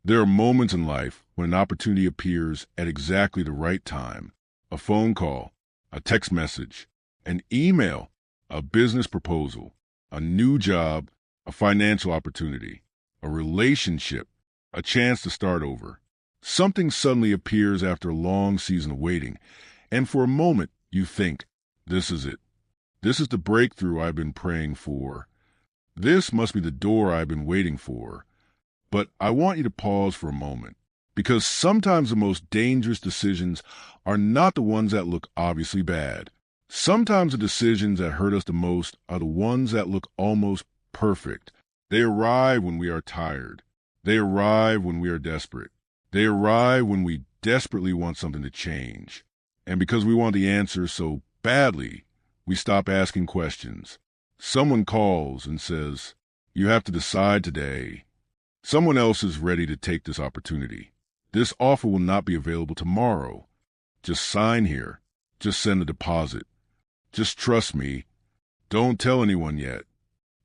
There are moments in life when an opportunity appears at exactly the right time. A phone call, a text message, an email, a business proposal, a new job, a financial opportunity, a relationship, a chance to start over. Something suddenly appears after a long season of waiting, and for a moment you think, this is it. This is the breakthrough I've been praying for. This must be the door I've been waiting for. But I want you to pause for a moment, because sometimes the most dangerous decisions are not the ones that look obviously bad. Sometimes the decisions that hurt us the most are the ones that look almost perfect. They arrive when we are tired. They arrive when we are desperate. They arrive when we desperately want something to change. And because we want the answer so badly, we stop asking questions. Someone calls and says, "You have to decide today." Someone else is ready to take this opportunity. This offer will not be available tomorrow. Just sign here. Just send a deposit. Just trust me. Don't tell anyone yet.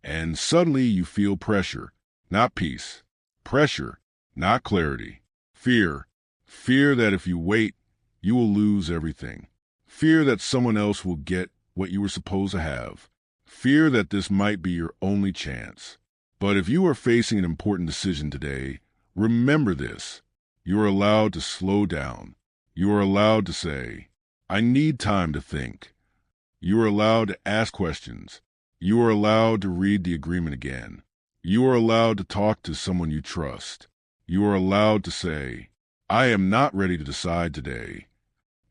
And suddenly you feel pressure, not peace. Pressure, not clarity. Fear. Fear that if you wait, you will lose everything. Fear that someone else will get what you were supposed to have. Fear that this might be your only chance. But if you are facing an important decision today, remember this. You are allowed to slow down. You are allowed to say, "I need time to think." You are allowed to ask questions. You are allowed to read the agreement again. You are allowed to talk to someone you trust. You are allowed to say, "I am not ready to decide today."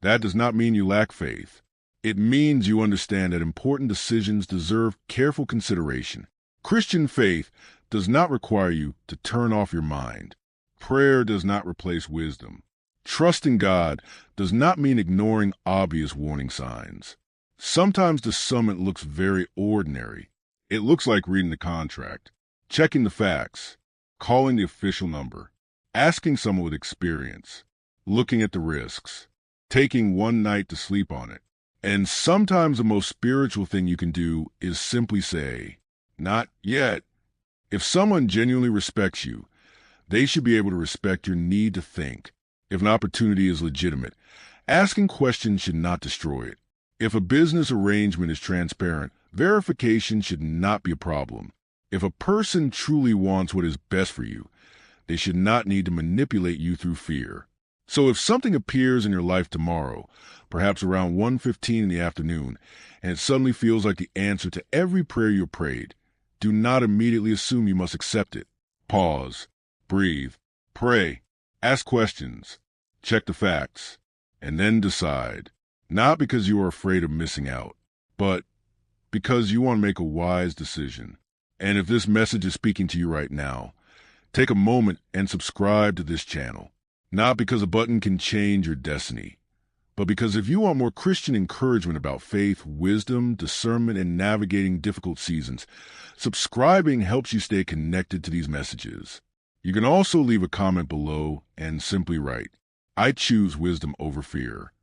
That does not mean you lack faith. It means you understand that important decisions deserve careful consideration. Christian faith does not require you to turn off your mind. Prayer does not replace wisdom. Trusting God does not mean ignoring obvious warning signs. Sometimes the summit looks very ordinary. It looks like reading the contract, checking the facts, calling the official number, asking someone with experience, looking at the risks, taking one night to sleep on it. And sometimes the most spiritual thing you can do is simply say, "Not yet." If someone genuinely respects you, they should be able to respect your need to think. If an opportunity is legitimate, asking questions should not destroy it. If a business arrangement is transparent, verification should not be a problem. If a person truly wants what is best for you, they should not need to manipulate you through fear. So if something appears in your life tomorrow, perhaps around 1:15 in the afternoon, and it suddenly feels like the answer to every prayer you prayed, do not immediately assume you must accept it. Pause, breathe, pray, ask questions, check the facts, and then decide. Not because you are afraid of missing out, but because you want to make a wise decision. And if this message is speaking to you right now, take a moment and subscribe to this channel. Not because a button can change your destiny, but because if you want more Christian encouragement about faith, wisdom, discernment, and navigating difficult seasons, subscribing helps you stay connected to these messages. You can also leave a comment below and simply write, "I choose wisdom over fear."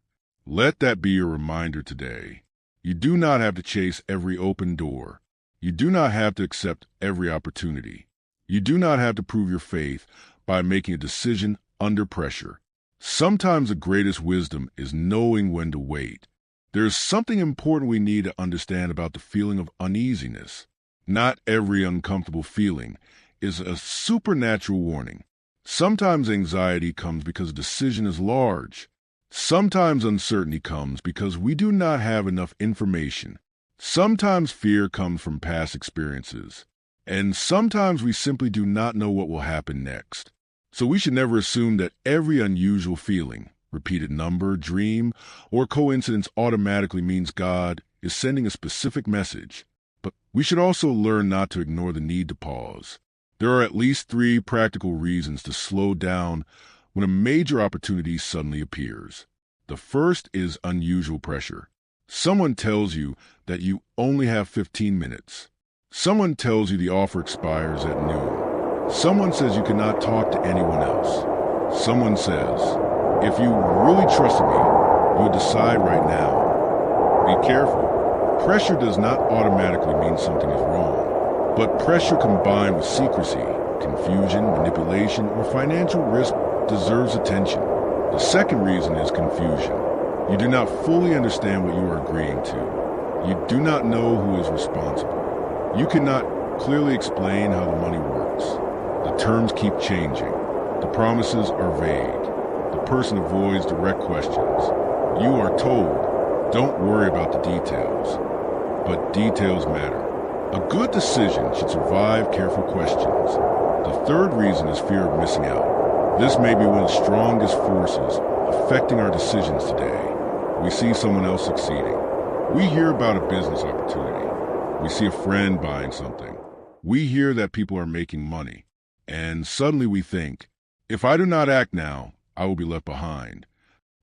Let that be your reminder today. You do not have to chase every open door. You do not have to accept every opportunity. You do not have to prove your faith by making a decision under pressure. Sometimes the greatest wisdom is knowing when to wait. There is something important we need to understand about the feeling of uneasiness. Not every uncomfortable feeling is a supernatural warning. Sometimes anxiety comes because a decision is large. Sometimes uncertainty comes because we do not have enough information. Sometimes fear comes from past experiences. And sometimes we simply do not know what will happen next. So we should never assume that every unusual feeling, repeated number, dream, or coincidence automatically means God is sending a specific message. But we should also learn not to ignore the need to pause. There are at least 3 practical reasons to slow down when a major opportunity suddenly appears. The first is unusual pressure. Someone tells you that you only have 15 minutes. Someone tells you the offer expires at noon. Someone says you cannot talk to anyone else. Someone says, "If you really trusted me, you would decide right now." Be careful. Pressure does not automatically mean something is wrong, but pressure combined with secrecy confusion, manipulation, or financial risk deserves attention. The second reason is confusion. You do not fully understand what you are agreeing to. You do not know who is responsible. You cannot clearly explain how the money works. The terms keep changing. The promises are vague. The person avoids direct questions. You are told, don't worry about the details. But details matter. A good decision should survive careful questions. The third reason is fear of missing out. This may be one of the strongest forces affecting our decisions today. We see someone else succeeding. We hear about a business opportunity. We see a friend buying something. We hear that people are making money. And suddenly we think, if I do not act now, I will be left behind.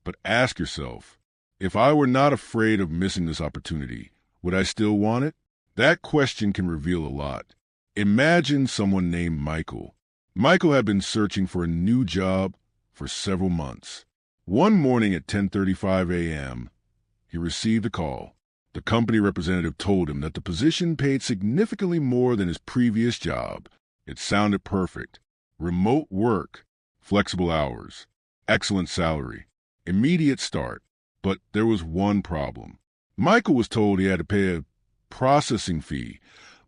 But ask yourself, if I were not afraid of missing this opportunity, would I still want it? That question can reveal a lot. Imagine someone named Michael. Michael had been searching for a new job for several months. One morning at 10:35 a.m., he received a call. The company representative told him that the position paid significantly more than his previous job. It sounded perfect. Remote work, flexible hours, excellent salary, immediate start. But there was one problem. Michael was told he had to pay a processing fee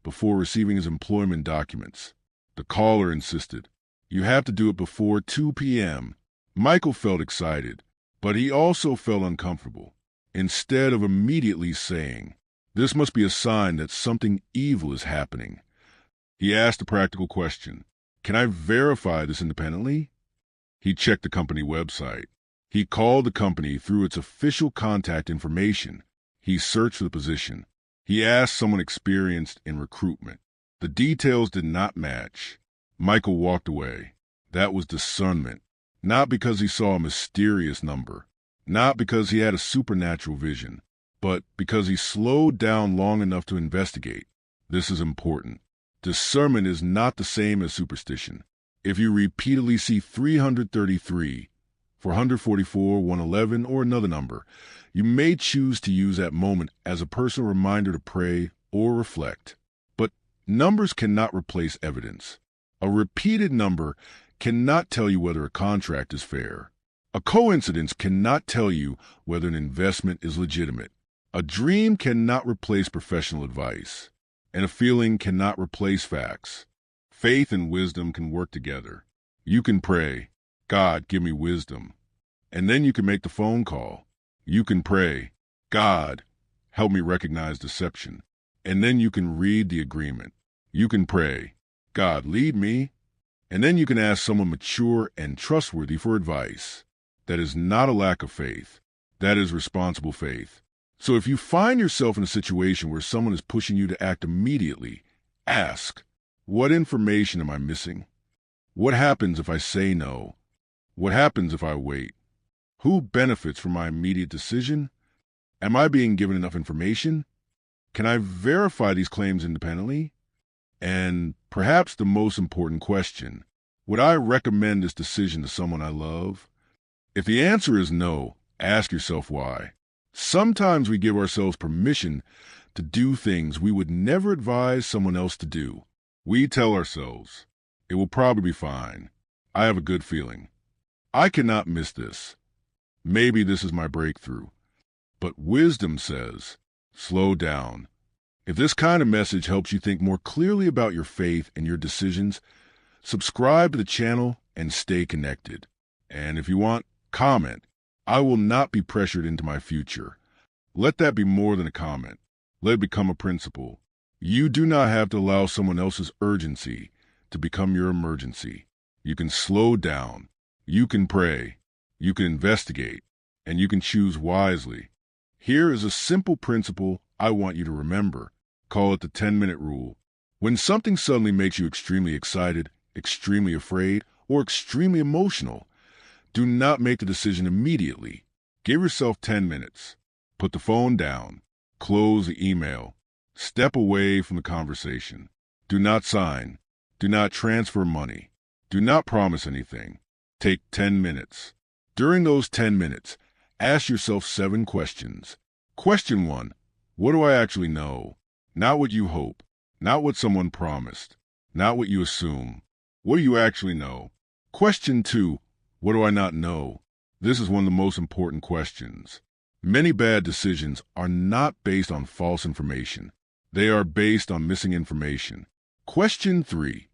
before receiving his employment documents. The caller insisted, "You have to do it before 2 p.m. Michael felt excited, but he also felt uncomfortable. Instead of immediately saying, "This must be a sign that something evil is happening," he asked a practical question. "Can I verify this independently?" He checked the company website. He called the company through its official contact information. He searched for the position. He asked someone experienced in recruitment. The details did not match. Michael walked away. That was discernment. Not because he saw a mysterious number. Not because he had a supernatural vision. But because he slowed down long enough to investigate. This is important. Discernment is not the same as superstition. If you repeatedly see 333, 444, 111, or another number, you may choose to use that moment as a personal reminder to pray or reflect. But numbers cannot replace evidence. A repeated number cannot tell you whether a contract is fair. A coincidence cannot tell you whether an investment is legitimate. A dream cannot replace professional advice. And a feeling cannot replace facts. Faith and wisdom can work together. You can pray, "God, give me wisdom." And then you can make the phone call. You can pray, "God, help me recognize deception." And then you can read the agreement. You can pray, "God, lead me." And then you can ask someone mature and trustworthy for advice. That is not a lack of faith. That is responsible faith. So if you find yourself in a situation where someone is pushing you to act immediately, ask, what information am I missing? What happens if I say no? What happens if I wait? Who benefits from my immediate decision? Am I being given enough information? Can I verify these claims independently? And perhaps the most important question, would I recommend this decision to someone I love? If the answer is no, ask yourself why. Sometimes we give ourselves permission to do things we would never advise someone else to do. We tell ourselves, "It will probably be fine. I have a good feeling. I cannot miss this. Maybe this is my breakthrough." But wisdom says, slow down. If this kind of message helps you think more clearly about your faith and your decisions, subscribe to the channel and stay connected. And if you want, comment. I will not be pressured into my future. Let that be more than a comment. Let it become a principle. You do not have to allow someone else's urgency to become your emergency. You can slow down. You can pray. You can investigate. And you can choose wisely. Here is a simple principle I want you to remember. Call it the 10-minute rule. When something suddenly makes you extremely excited, extremely afraid, or extremely emotional, do not make the decision immediately. Give yourself 10 minutes. Put the phone down. Close the email. Step away from the conversation. Do not sign. Do not transfer money. Do not promise anything. Take 10 minutes. During those 10 minutes, ask yourself 7 questions. Question 1. What do I actually know? Not what you hope. Not what someone promised. Not what you assume. What do you actually know? Question 2. What do I not know? This is one of the most important questions. Many bad decisions are not based on false information. They are based on missing information. Question 3.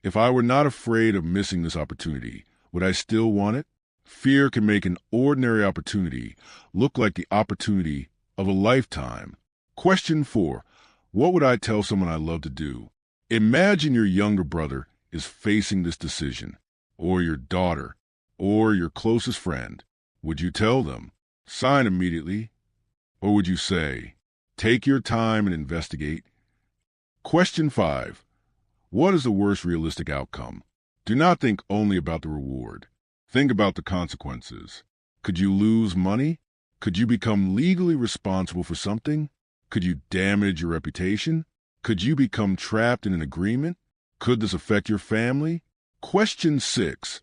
If I were not afraid of missing this opportunity, would I still want it? Fear can make an ordinary opportunity look like the opportunity of a lifetime. Question 4. What would I tell someone I love to do? Imagine your younger brother is facing this decision, or your daughter, or your closest friend. Would you tell them, sign immediately? Or would you say, take your time and investigate? Question 5. What is the worst realistic outcome? Do not think only about the reward. Think about the consequences. Could you lose money? Could you become legally responsible for something? Could you damage your reputation? Could you become trapped in an agreement? Could this affect your family? Question 6.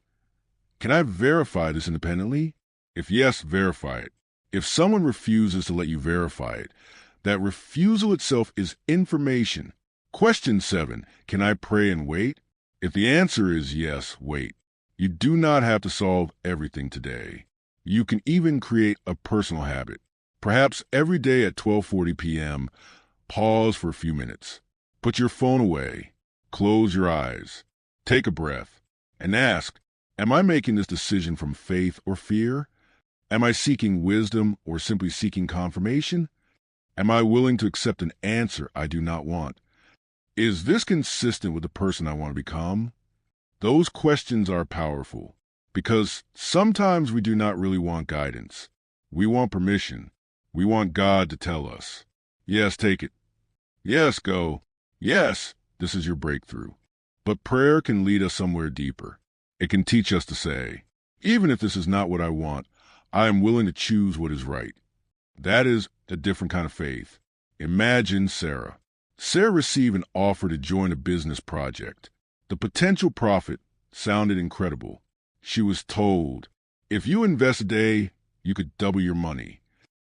Can I verify this independently? If yes, verify it. If someone refuses to let you verify it, that refusal itself is information. Question 7. Can I pray and wait? If the answer is yes, wait. You do not have to solve everything today. You can even create a personal habit. Perhaps every day at 12:40 p.m., pause for a few minutes. Put your phone away. Close your eyes. Take a breath. And ask, am I making this decision from faith or fear? Am I seeking wisdom or simply seeking confirmation? Am I willing to accept an answer I do not want? Is this consistent with the person I want to become? Those questions are powerful because sometimes we do not really want guidance. We want permission. We want God to tell us, yes, take it. Yes, go. Yes, this is your breakthrough. But prayer can lead us somewhere deeper. It can teach us to say, even if this is not what I want, I am willing to choose what is right. That is a different kind of faith. Imagine Sarah. Sarah received an offer to join a business project. The potential profit sounded incredible. She was told, if you invest today, you could double your money.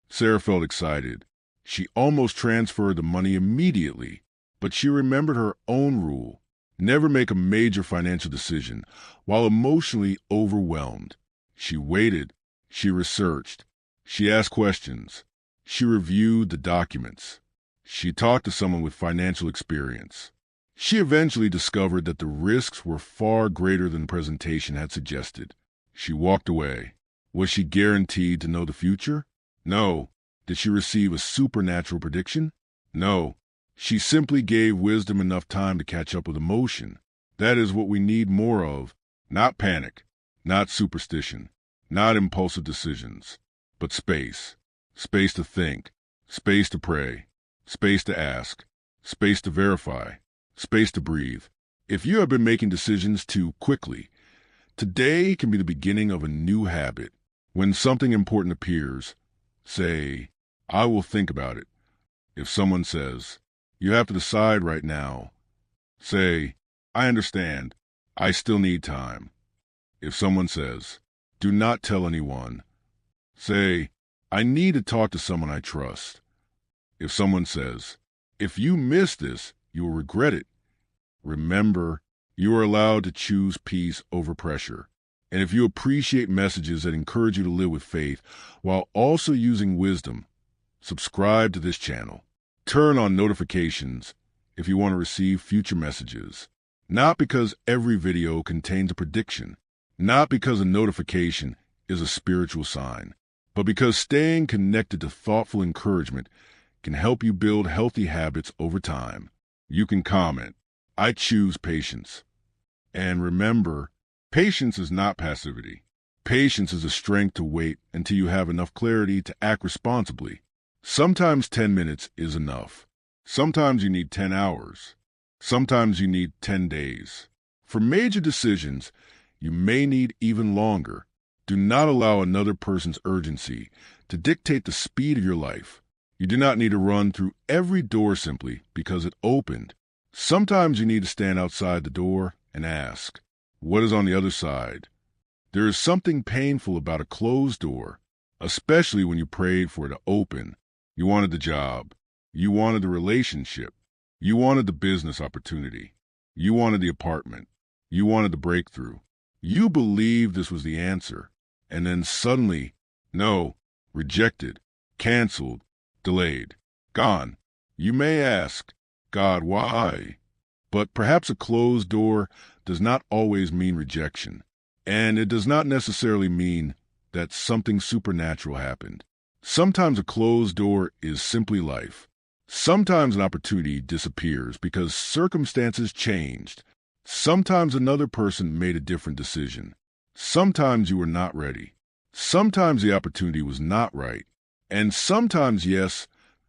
Sarah felt excited. She almost transferred the money immediately, but she remembered her own rule. Never make a major financial decision while emotionally overwhelmed. She waited. She researched. She asked questions. She reviewed the documents. She talked to someone with financial experience. She eventually discovered that the risks were far greater than the presentation had suggested. She walked away. Was she guaranteed to know the future? No. Did she receive a supernatural prediction? No. She simply gave wisdom enough time to catch up with emotion. That is what we need more of. Not panic, not superstition, not impulsive decisions, but space. Space to think, space to pray, space to ask, space to verify, space to breathe. If you have been making decisions too quickly, today can be the beginning of a new habit. When something important appears, say, I will think about it. If someone says, you have to decide right now, say, I understand. I still need time. If someone says, do not tell anyone, say, I need to talk to someone I trust. If someone says, if you miss this, you will regret it. Remember, you are allowed to choose peace over pressure. And if you appreciate messages that encourage you to live with faith while also using wisdom, subscribe to this channel. Turn on notifications if you want to receive future messages. Not because every video contains a prediction, not because a notification is a spiritual sign, but because staying connected to thoughtful encouragement can help you build healthy habits over time. You can comment, I choose patience. And remember, patience is not passivity. Patience is the strength to wait until you have enough clarity to act responsibly. Sometimes 10 minutes is enough. Sometimes you need 10 hours. Sometimes you need 10 days. For major decisions, you may need even longer. Do not allow another person's urgency to dictate the speed of your life. You do not need to run through every door simply because it opened. Sometimes you need to stand outside the door and ask, what is on the other side? There is something painful about a closed door, especially when you prayed for it to open. You wanted the job. You wanted the relationship. You wanted the business opportunity. You wanted the apartment. You wanted the breakthrough. You believed this was the answer. And then suddenly, no, rejected, canceled, delayed, gone. You may ask, God, why? But perhaps a closed door does not always mean rejection. And it does not necessarily mean that something supernatural happened. Sometimes a closed door is simply life. Sometimes an opportunity disappears because circumstances changed. Sometimes another person made a different decision. Sometimes you were not ready. Sometimes the opportunity was not right. And sometimes, yes,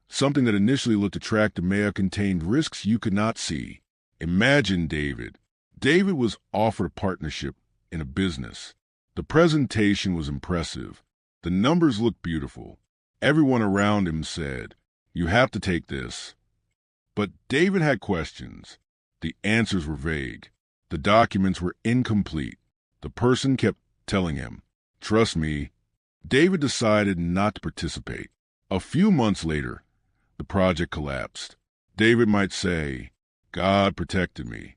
something that initially looked attractive may have contained risks you could not see. Imagine David. David was offered a partnership in a business. The presentation was impressive. The numbers looked beautiful. Everyone around him said, "You have to take this." But David had questions. The answers were vague. The documents were incomplete. The person kept telling him, "Trust me." David decided not to participate. A few months later, the project collapsed. David might say, "God protected me."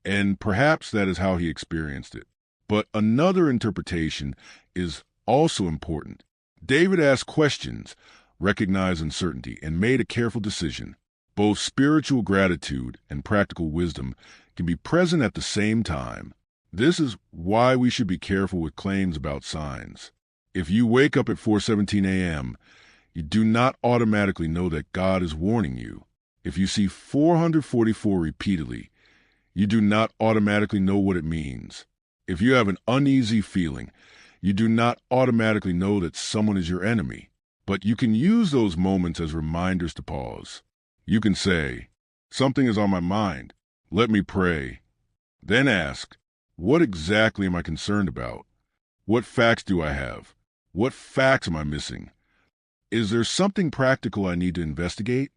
And perhaps that is how he experienced it. But another interpretation is also important. David asked questions, recognized uncertainty, and made a careful decision. Both spiritual gratitude and practical wisdom can be present at the same time. This is why we should be careful with claims about signs. If you wake up at 4:17 a.m., you do not automatically know that God is warning you. If you see 444 repeatedly, you do not automatically know what it means. If you have an uneasy feeling, you do not automatically know that someone is your enemy. But you can use those moments as reminders to pause. You can say, "Something is on my mind. Let me pray." Then ask, "What exactly am I concerned about? What facts do I have? What facts am I missing? Is there something practical I need to investigate?"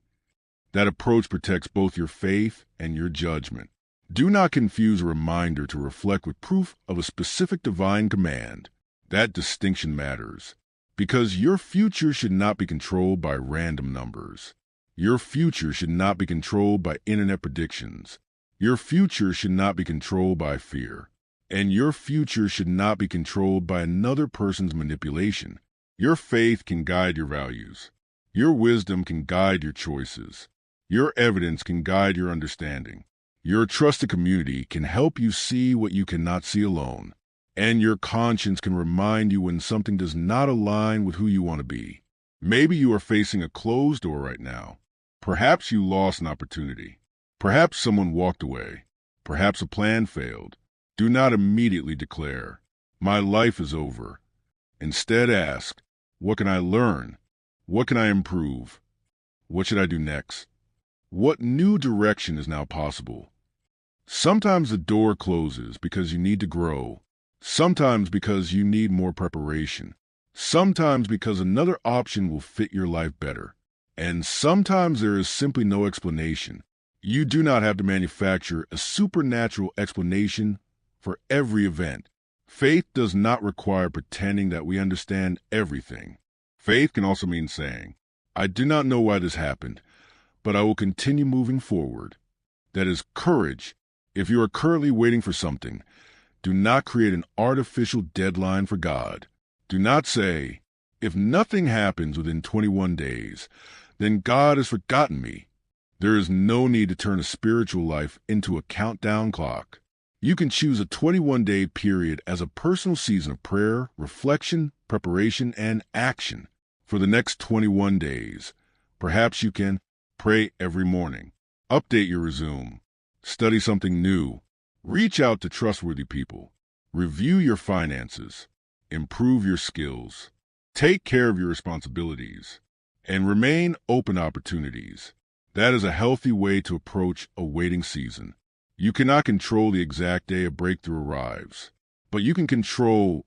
That approach protects both your faith and your judgment. Do not confuse a reminder to reflect with proof of a specific divine command. That distinction matters, because your future should not be controlled by random numbers. Your future should not be controlled by internet predictions. Your future should not be controlled by fear. And your future should not be controlled by another person's manipulation. Your faith can guide your values. Your wisdom can guide your choices. Your evidence can guide your understanding. Your trusted community can help you see what you cannot see alone. And your conscience can remind you when something does not align with who you want to be. Maybe you are facing a closed door right now. Perhaps you lost an opportunity. Perhaps someone walked away. Perhaps a plan failed. Do not immediately declare, "My life is over." Instead ask, "What can I learn? What can I improve? What should I do next? What new direction is now possible?" Sometimes the door closes because you need to grow. Sometimes because you need more preparation. Sometimes because another option will fit your life better. And sometimes there is simply no explanation. You do not have to manufacture a supernatural explanation for every event. Faith does not require pretending that we understand everything. Faith can also mean saying, "I do not know why this happened, but I will continue moving forward." That is courage. If you are currently waiting for something, do not create an artificial deadline for God. Do not say, "If nothing happens within 21 days, then God has forgotten me." There is no need to turn a spiritual life into a countdown clock. You can choose a 21-day period as a personal season of prayer, reflection, preparation, and action. For the next 21 days, perhaps you can pray every morning, update your resume, study something new, reach out to trustworthy people, review your finances, improve your skills, take care of your responsibilities, and remain open to opportunities. That is a healthy way to approach a waiting season. You cannot control the exact day a breakthrough arrives, but you can control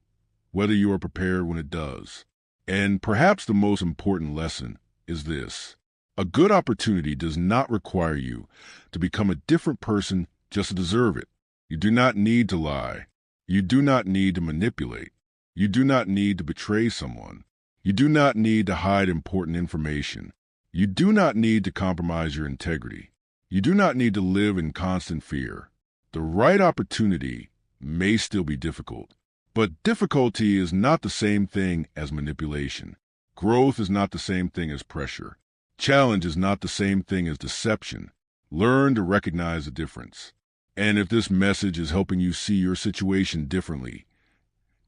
whether you are prepared when it does. And perhaps the most important lesson is this: a good opportunity does not require you to become a different person just to deserve it. You do not need to lie. You do not need to manipulate. You do not need to betray someone. You do not need to hide important information. You do not need to compromise your integrity. You do not need to live in constant fear. The The right opportunity may still be difficult, but difficulty is not the same thing as manipulation. Growth is not the same thing as pressure. Challenge is not the same thing as deception. Learn to recognize the difference. And if this message is helping you see your situation differently,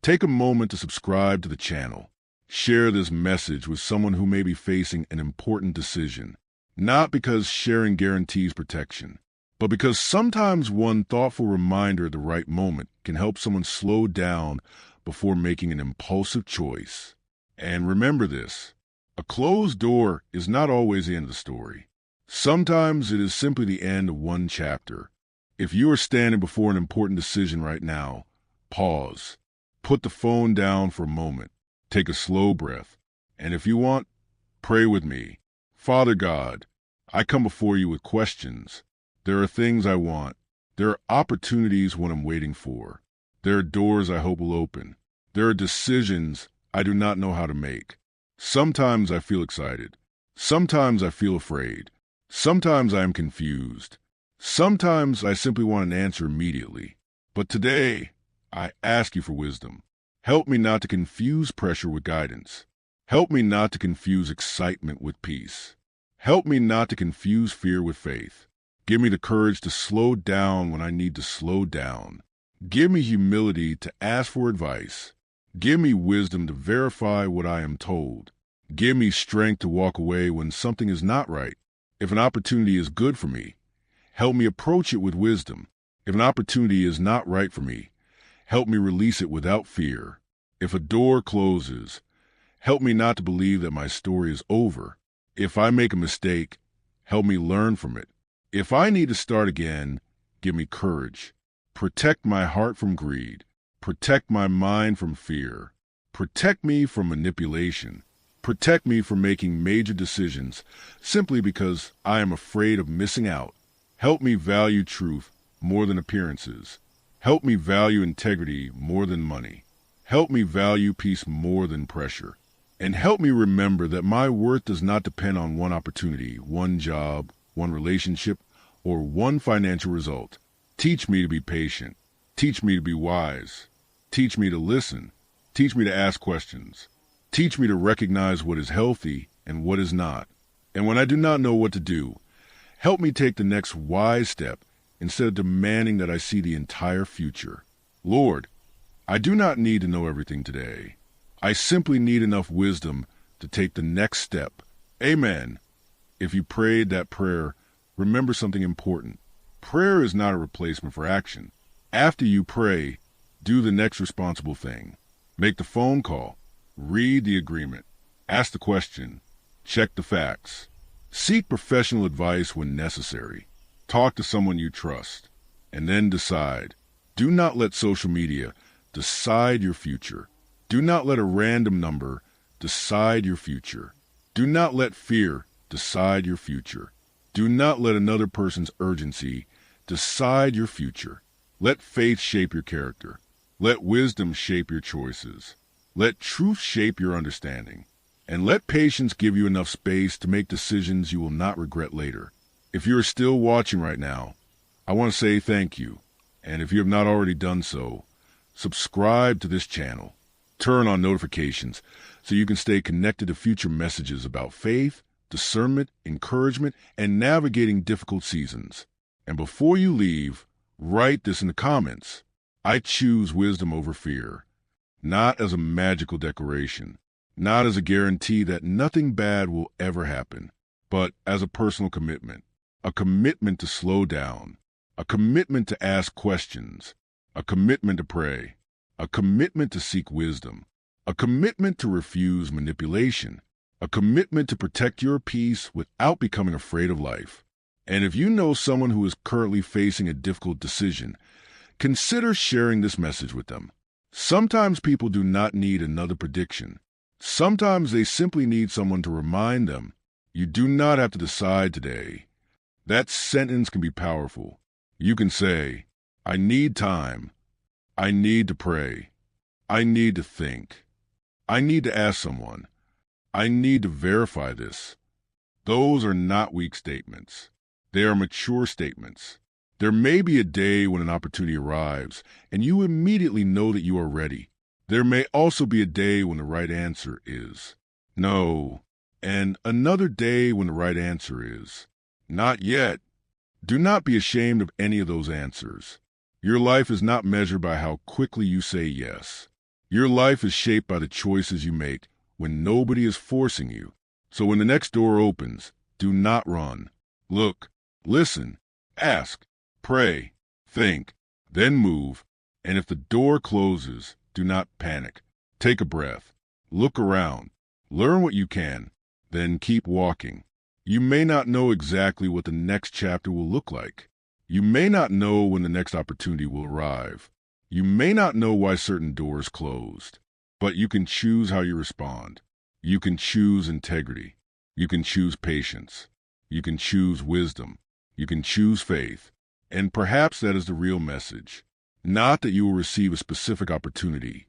take a moment to subscribe to the channel. Share this message with someone who may be facing an important decision, not because sharing guarantees protection, but because sometimes one thoughtful reminder at the right moment can help someone slow down before making an impulsive choice. And remember this, a closed door is not always the end of the story. Sometimes it is simply the end of one chapter. If you are standing before an important decision right now, pause, put the phone down for a moment, take a slow breath, and if you want, pray with me. Father God, I come before you with questions. There are things I want. There are opportunities what I'm waiting for. There are doors I hope will open. There are decisions I do not know how to make. Sometimes I feel excited. Sometimes I feel afraid. Sometimes I am confused. Sometimes I simply want an answer immediately. But today, I ask you for wisdom. Help me not to confuse pressure with guidance. Help me not to confuse excitement with peace. Help me not to confuse fear with faith. Give me the courage to slow down when I need to slow down. Give me humility to ask for advice. Give me wisdom to verify what I am told. Give me strength to walk away when something is not right. If an opportunity is good for me, help me approach it with wisdom. If an opportunity is not right for me, help me release it without fear. If a door closes, help me not to believe that my story is over. If I make a mistake, help me learn from it. If I need to start again, give me courage. Protect my heart from greed. Protect my mind from fear. Protect me from manipulation. Protect me from making major decisions simply because I am afraid of missing out. Help me value truth more than appearances. Help me value integrity more than money. Help me value peace more than pressure. And help me remember that my worth does not depend on one opportunity, one job, one relationship, or one financial result. Teach me to be patient. Teach me to be wise. Teach me to listen. Teach me to ask questions. Teach me to recognize what is healthy and what is not. And when I do not know what to do, help me take the next wise step instead of demanding that I see the entire future. Lord, I do not need to know everything today. I simply need enough wisdom to take the next step. Amen. If you prayed that prayer, remember something important. Prayer is not a replacement for action. After you pray, do the next responsible thing. Make the phone call. Read the agreement. Ask the question. Check the facts. Seek professional advice when necessary. Talk to someone you trust. And then decide. Do not let social media decide your future. Do not let a random number decide your future. Do not let fear decide your future. Do not let another person's urgency decide your future. Let faith shape your character. Let wisdom shape your choices. Let truth shape your understanding. And let patience give you enough space to make decisions you will not regret later. If you are still watching right now, I want to say thank you. And if you have not already done so, subscribe to this channel. Turn on notifications so you can stay connected to future messages about faith, discernment, encouragement, and navigating difficult seasons. And before you leave, write this in the comments. I choose wisdom over fear, not as a magical decoration, not as a guarantee that nothing bad will ever happen, but as a personal commitment, a commitment to slow down, a commitment to ask questions, a commitment to pray, a commitment to seek wisdom, a commitment to refuse manipulation, a commitment to protect your peace without becoming afraid of life. And if you know someone who is currently facing a difficult decision, consider sharing this message with them. Sometimes people do not need another prediction. Sometimes they simply need someone to remind them, you do not have to decide today. That sentence can be powerful. You can say, I need time. I need to pray. I need to think. I need to ask someone. I need to verify this. Those are not weak statements. They are mature statements. There may be a day when an opportunity arrives, and you immediately know that you are ready. There may also be a day when the right answer is no, and another day when the right answer is not yet. Do not be ashamed of any of those answers. Your life is not measured by how quickly you say yes. Your life is shaped by the choices you make when nobody is forcing you. So when the next door opens, do not run. Look, listen, ask, pray, think, then move. And if the door closes, do not panic. Take a breath. Look around. Learn what you can. Then keep walking. You may not know exactly what the next chapter will look like. You may not know when the next opportunity will arrive. You may not know why certain doors closed. But you can choose how you respond. You can choose integrity. You can choose patience. You can choose wisdom. You can choose faith. And perhaps that is the real message. Not that you will receive a specific opportunity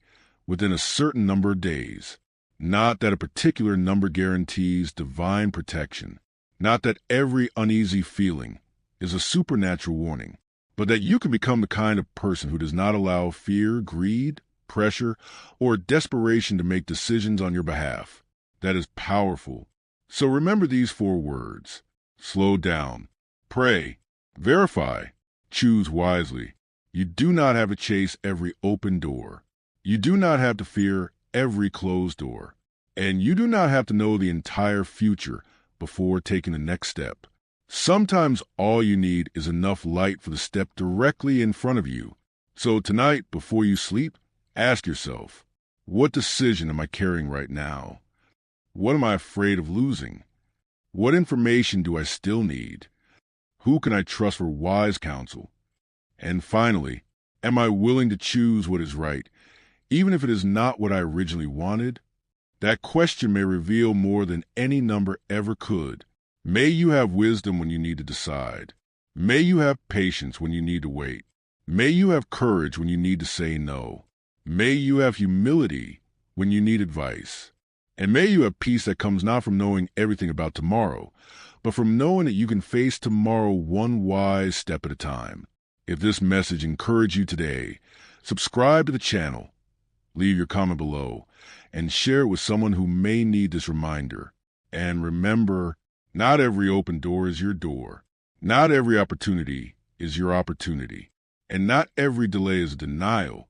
within a certain number of days. Not that a particular number guarantees divine protection. Not that every uneasy feeling is a supernatural warning. But that you can become the kind of person who does not allow fear, greed, pressure, or desperation to make decisions on your behalf. That is powerful. So remember these 4 words. Slow down. Pray. Verify. Choose wisely. You do not have to chase every open door. You do not have to fear every closed door. And you do not have to know the entire future before taking the next step. Sometimes all you need is enough light for the step directly in front of you. So tonight, before you sleep, ask yourself, what decision am I carrying right now? What am I afraid of losing? What information do I still need? Who can I trust for wise counsel? And finally, am I willing to choose what is right, even if it is not what I originally wanted? That question may reveal more than any number ever could. May you have wisdom when you need to decide. May you have patience when you need to wait. May you have courage when you need to say no. May you have humility when you need advice. And may you have peace that comes not from knowing everything about tomorrow, but from knowing that you can face tomorrow one wise step at a time. If this message encouraged you today, subscribe to the channel, leave your comment below, and share it with someone who may need this reminder. And remember, not every open door is your door. Not every opportunity is your opportunity. And not every delay is a denial.